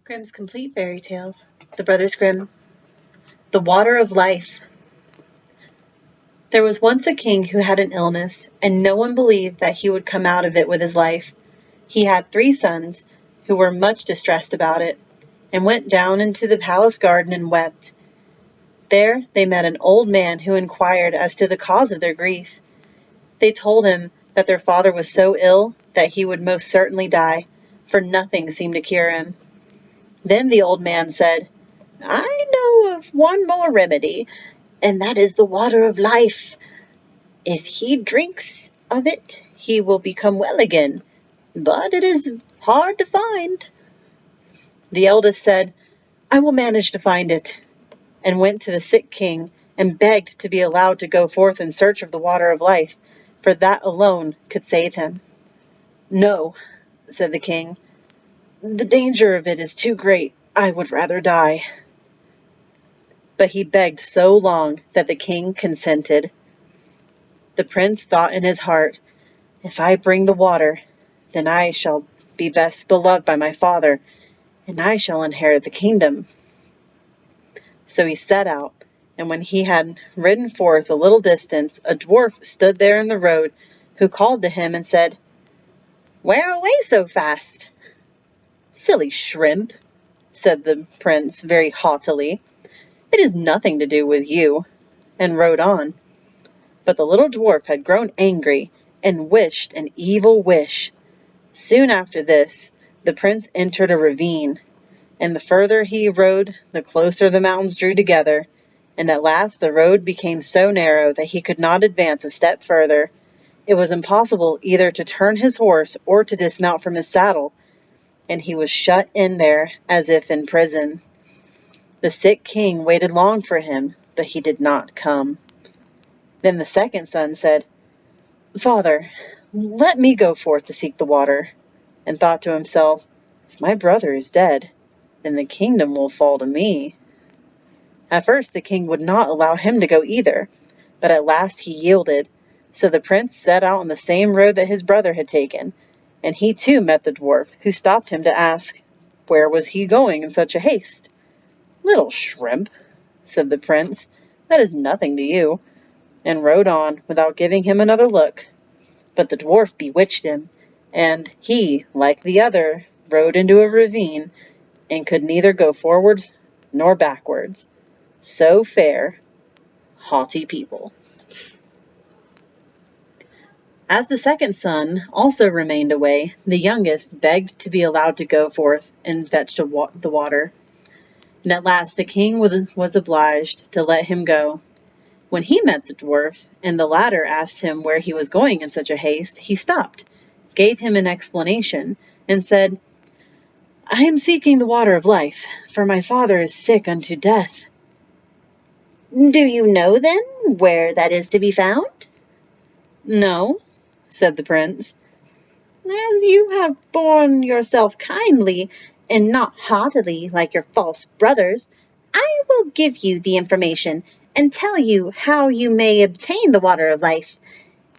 Grimm's Complete Fairy Tales. The Brothers Grimm. The Water of Life. There was once a king who had an illness, and no one believed that he would come out of it with his life. He had 3 sons, who were much distressed about it, and went down into the palace garden and wept. There they met an old man who inquired as to the cause of their grief. They told him that their father was so ill that he would most certainly die, for nothing seemed to cure him. Then the old man said, "I know of one more remedy, and that is the water of life. If he drinks of it, he will become well again, but it is hard to find." The eldest said, "I will manage to find it," and went to the sick king and begged to be allowed to go forth in search of the water of life, for that alone could save him. "No," said the king, "the danger of it is too great. I would rather die." But he begged so long that the king consented. The prince thought in his heart, "If I bring the water, then I shall be best beloved by my father, and I shall inherit the kingdom." So he set out, and when he had ridden forth a little distance, a dwarf stood there in the road, who called to him and said, "Where away so fast?" "Silly shrimp," said the prince very haughtily, "it has nothing to do with you," and rode on. But the little dwarf had grown angry and wished an evil wish. Soon after this, the prince entered a ravine, and the further he rode, the closer the mountains drew together, and at last the road became so narrow that he could not advance a step further. It was impossible either to turn his horse or to dismount from his saddle, and he was shut in there as if in prison. The sick king waited long for him, but he did not come. Then the second son said, "Father, let me go forth to seek the water," and thought to himself, "If my brother is dead, then the kingdom will fall to me." At first the king would not allow him to go either, but at last he yielded. So the prince set out on the same road that his brother had taken, and he too met the dwarf, who stopped him to ask, where was he going in such a haste? "Little shrimp," said the prince, "that is nothing to you," and rode on without giving him another look. But the dwarf bewitched him, and he, like the other, rode into a ravine, and could neither go forwards nor backwards. So fare haughty people. As the second son also remained away, the youngest begged to be allowed to go forth and fetch the water. And at last the king was obliged to let him go. When he met the dwarf, and the latter asked him where he was going in such a haste, he stopped, gave him an explanation, and said, "I am seeking the water of life, for my father is sick unto death." "Do you know, then, where that is to be found?" "No," said the prince. "As you have borne yourself kindly, and not haughtily like your false brothers, I will give you the information, and tell you how you may obtain the water of life.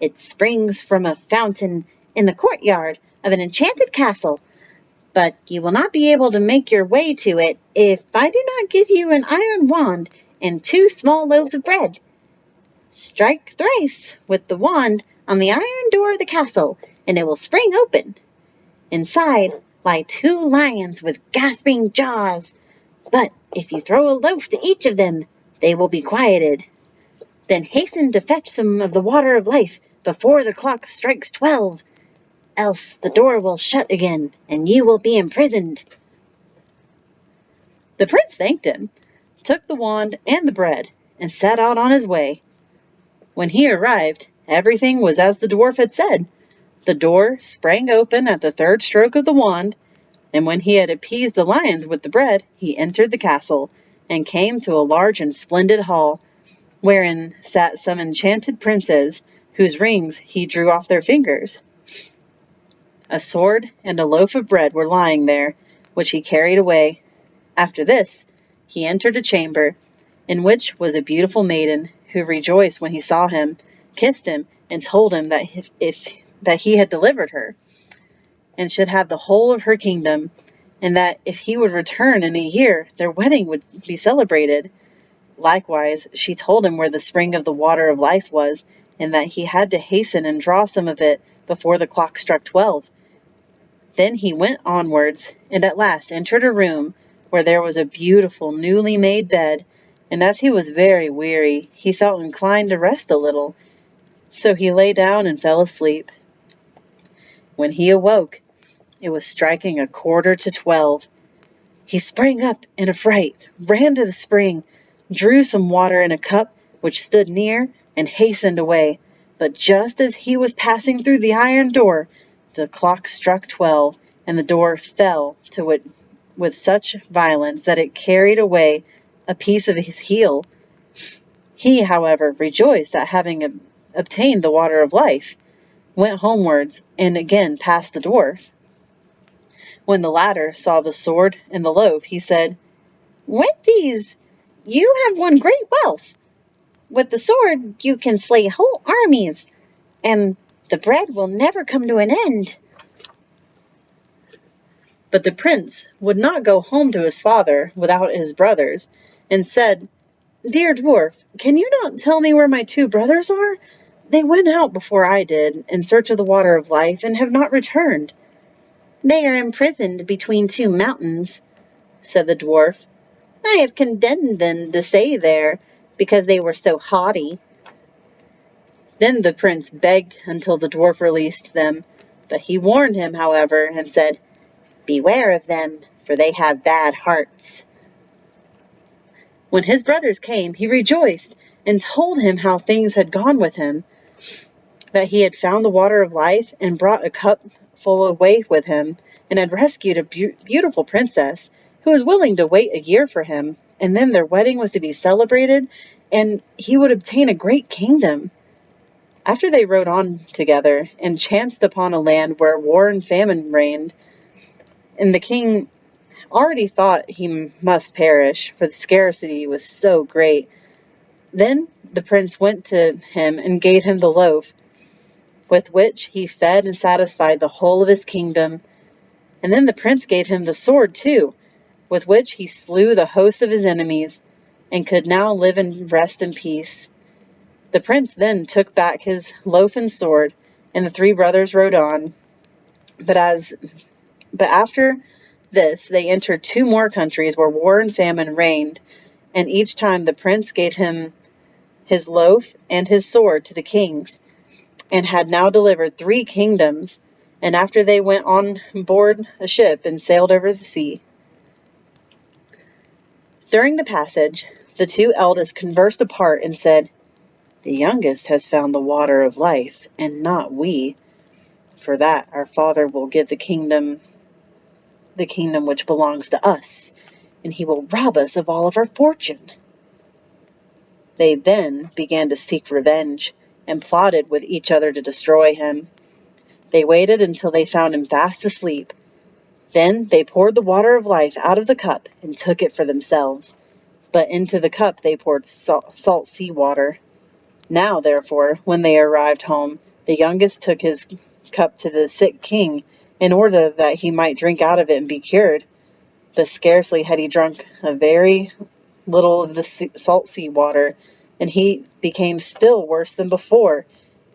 It springs from a fountain in the courtyard of an enchanted castle, but you will not be able to make your way to it if I do not give you an iron wand and 2 small loaves of bread. Strike thrice with the wand on the iron door of the castle, and it will spring open. Inside lie 2 lions with gasping jaws, but if you throw a loaf to each of them, they will be quieted. Then hasten to fetch some of the water of life before the clock strikes 12, else the door will shut again, and you will be imprisoned." The prince thanked him, took the wand and the bread, and set out on his way. When he arrived, everything was as the dwarf had said. The door sprang open at the 3rd stroke of the wand, and when he had appeased the lions with the bread, he entered the castle, and came to a large and splendid hall, wherein sat some enchanted princes, whose rings he drew off their fingers. A sword and a loaf of bread were lying there, which he carried away. After this, he entered a chamber, in which was a beautiful maiden, who rejoiced when he saw him, kissed him, and told him that he had delivered her, and should have the whole of her kingdom, and that if he would return in a year, their wedding would be celebrated. Likewise, she told him where the spring of the water of life was, and that he had to hasten and draw some of it before the clock struck 12. Then he went onwards, and at last entered a room where there was a beautiful newly made bed, and as he was very weary, he felt inclined to rest a little. So he lay down and fell asleep. When he awoke, it was striking 11:45. He sprang up in a fright, ran to the spring, drew some water in a cup which stood near, and hastened away. But just as he was passing through the iron door, the clock struck 12, and the door fell to it with such violence that it carried away a piece of his heel. He, however, rejoiced at having obtained the water of life, went homewards, and again passed the dwarf. When the latter saw the sword and the loaf, he said, "With these you have won great wealth. With the sword you can slay whole armies, and the bread will never come to an end." But the prince would not go home to his father without his brothers, and said, "Dear dwarf, can you not tell me where my two brothers are? They went out before I did, in search of the water of life, and have not returned." "They are imprisoned between two mountains," said the dwarf. "I have condemned them to stay there, because they were so haughty." Then the prince begged until the dwarf released them, but he warned him, however, and said, "Beware of them, for they have bad hearts." When his brothers came, he rejoiced, and told him how things had gone with him, that he had found the water of life, and brought a cup full away with him, and had rescued a beautiful princess, who was willing to wait a year for him, and then their wedding was to be celebrated, and he would obtain a great kingdom. After they rode on together, and chanced upon a land where war and famine reigned, and the king already thought he must perish, for the scarcity was so great. Then the prince went to him and gave him the loaf, with which he fed and satisfied the whole of his kingdom. And then the prince gave him the sword too, with which he slew the host of his enemies, and could now live and rest in peace. The prince then took back his loaf and sword, and the three brothers rode on. But after this they entered two more countries where war and famine reigned, and each time the prince gave him his loaf and his sword to the kings, and had now delivered 3 kingdoms. And after they went on board a ship and sailed over the sea. During the passage, the 2 eldest conversed apart and said, "The youngest has found the water of life, and not we. For that our father will give the kingdom which belongs to us, and he will rob us of all of our fortune." They then began to seek revenge, and plotted with each other to destroy him. They waited until they found him fast asleep. Then they poured the water of life out of the cup and took it for themselves. But into the cup they poured salt sea water. Now, therefore, when they arrived home, the youngest took his cup to the sick king, in order that he might drink out of it and be cured. But scarcely had he drunk a very little of the salt sea water, and he became still worse than before.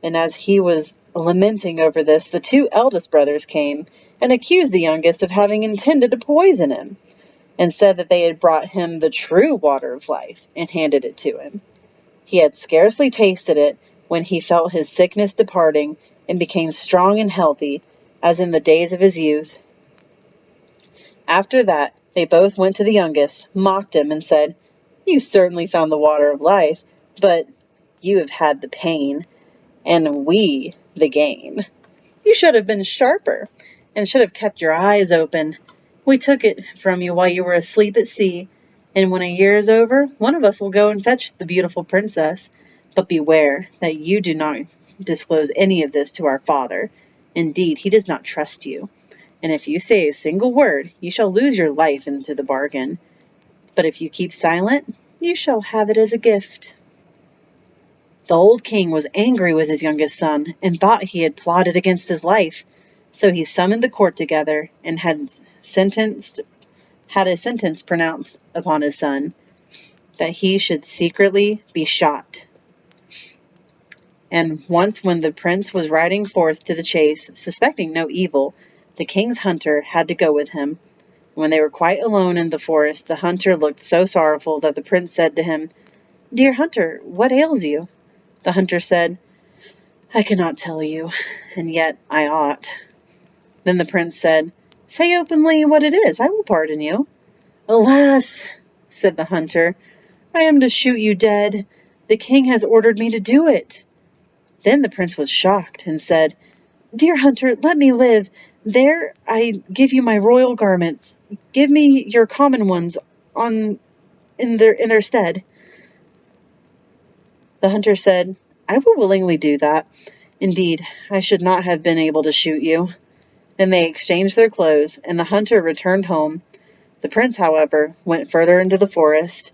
And as he was lamenting over this, the 2 eldest brothers came and accused the youngest of having intended to poison him, and said that they had brought him the true water of life and handed it to him. He had scarcely tasted it when he felt his sickness departing, and became strong and healthy, as in the days of his youth. After that, they both went to the youngest, mocked him, and said, "You certainly found the water of life, but you have had the pain, and we the gain. You should have been sharper, and should have kept your eyes open. We took it from you while you were asleep at sea, and when a year is over, one of us will go and fetch the beautiful princess. But beware that you do not disclose any of this to our father. Indeed, he does not trust you, and if you say a single word, you shall lose your life into the bargain. But if you keep silent, you shall have it as a gift." The old king was angry with his youngest son, and thought he had plotted against his life. So he summoned the court together and had a sentence pronounced upon his son, that he should secretly be shot. And once when the prince was riding forth to the chase, suspecting no evil, the king's hunter had to go with him. When they were quite alone in the forest, the hunter looked so sorrowful that the prince said to him, "Dear hunter, what ails you?" The hunter said, "I cannot tell you, and yet I ought." Then the prince said, "Say openly what it is, I will pardon you." "Alas," said the hunter, "I am to shoot you dead. The king has ordered me to do it." Then the prince was shocked and said, "Dear hunter, let me live. There I give you my royal garments. Give me your common ones in their stead." The hunter said, "I will willingly do that. Indeed, I should not have been able to shoot you." Then they exchanged their clothes, and the hunter returned home. The prince, however, went further into the forest.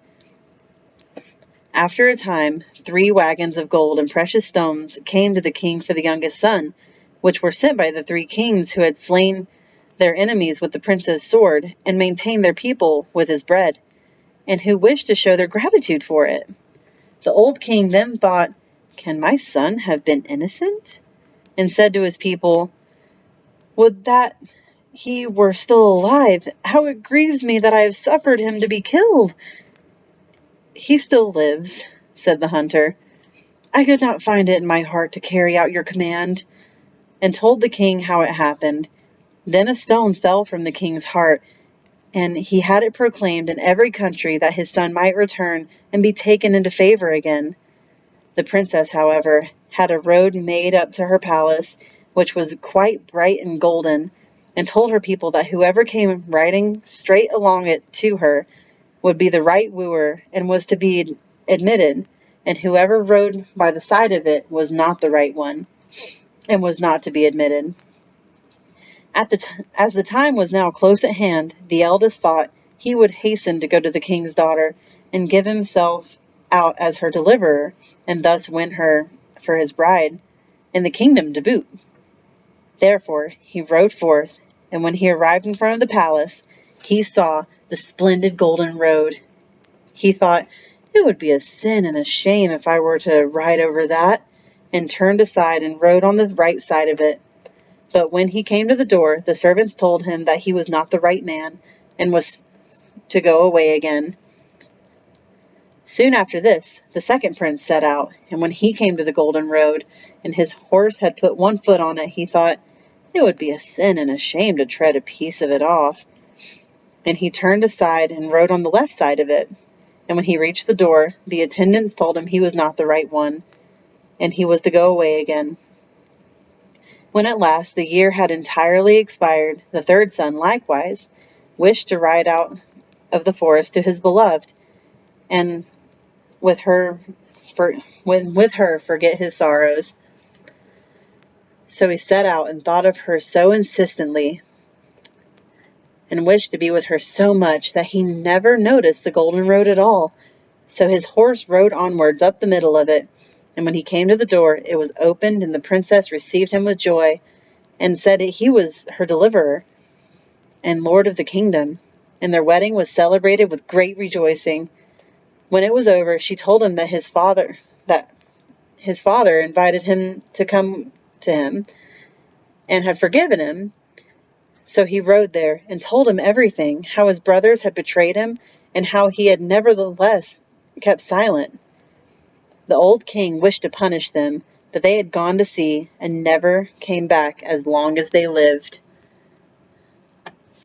After a time, 3 wagons of gold and precious stones came to the king for the youngest son, which were sent by the 3 kings who had slain their enemies with the prince's sword and maintained their people with his bread, and who wished to show their gratitude for it. The old king then thought, "Can my son have been innocent?" and said to his people, "Would that he were still alive! How it grieves me that I have suffered him to be killed!" "He still lives," said the hunter. "I could not find it in my heart to carry out your command," and told the king how it happened. Then a stone fell from the king's heart, and he had it proclaimed in every country that his son might return and be taken into favor again. The princess, however, had a road made up to her palace, which was quite bright and golden, and told her people that whoever came riding straight along it to her would be the right wooer and was to be admitted, and whoever rode by the side of it was not the right one and was not to be admitted. As the time was now close at hand, the eldest thought he would hasten to go to the king's daughter and give himself out as her deliverer, and thus win her for his bride, and the kingdom to boot. Therefore he rode forth, and when he arrived in front of the palace, he saw the splendid golden road. He thought, "It would be a sin and a shame if I were to ride over that," and turned aside and rode on the right side of it. But when he came to the door, the servants told him that he was not the right man, and was to go away again. Soon after this, the second prince set out, and when he came to the golden road, and his horse had put 1 foot on it, he thought, "It would be a sin and a shame to tread a piece of it off." And he turned aside and rode on the left side of it. And when he reached the door, the attendants told him he was not the right one, and he was to go away again. When at last the year had entirely expired, the third son likewise wished to ride out of the forest to his beloved, and with her forget his sorrows. So he set out and thought of her so insistently, and wished to be with her so much that he never noticed the golden road at all. So his horse rode onwards up the middle of it, and when he came to the door, it was opened, and the princess received him with joy, and said that he was her deliverer and lord of the kingdom, and their wedding was celebrated with great rejoicing. When it was over, she told him that his father invited him to come to him, and had forgiven him. So he rode there, and told him everything, how his brothers had betrayed him, and how he had nevertheless kept silent. The old king wished to punish them, but they had gone to sea, and never came back as long as they lived.